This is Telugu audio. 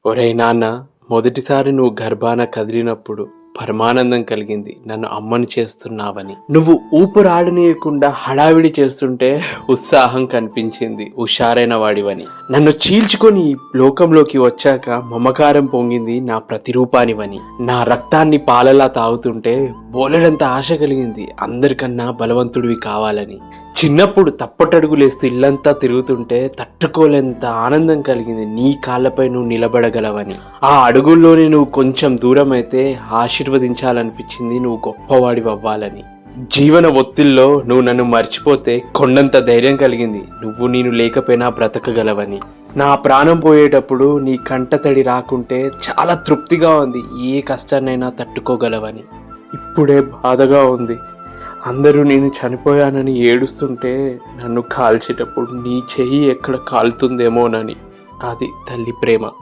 ఒరేయ్ నాన్న, మొదటిసారి నువ్వు గర్భాన కదిలినప్పుడు పరమానందం కలిగింది. నన్ను అమ్మని చేస్తున్నావని. నువ్వు ఊపిరాడనీయకుండా హడావిడి చేస్తుంటే ఉత్సాహం కనిపించింది. హుషారైన వాడివని. నన్ను చీల్చుకొని ఈ లోకంలోకి వచ్చాక మమకారం పొంగింది నా ప్రతిరూపానివని. నా రక్తాన్ని పాలలా తాగుతుంటే బోలెడంత ఆశ కలిగింది. అందరికన్నా బలవంతుడివి కావాలని. చిన్నప్పుడు తప్పటడుగులేస్తూ ఇల్లంతా తిరుగుతుంటే తట్టుకోలేంత ఆనందం కలిగింది. నీ కాళ్ళపై నువ్వు నిలబడగలవని. ఆ అడుగుల్లోనే నువ్వు కొంచెం దూరం అయితే ఆశీర్వదించాలనిపించింది. నువ్వు గొప్పవాడివి అవ్వాలని. జీవన ఒత్తిల్లో నువ్వు నన్ను మర్చిపోతే కొండంత ధైర్యం కలిగింది. నువ్వు నేను లేకపోయినా బ్రతకగలవని. నా ప్రాణం పోయేటప్పుడు నీ కంటతడి రాకుంటే చాలా తృప్తిగా ఉంది. ఏ కష్టాన్నైనా తట్టుకోగలవని. ఇప్పుడే బాధగా ఉంది. అందరూ నేను చనిపోయానని ఏడుస్తుంటే నన్ను కాల్చేటప్పుడు నీ చెయ్యి ఎక్కడ కాలుతుందేమోనని. అది తల్లి ప్రేమ.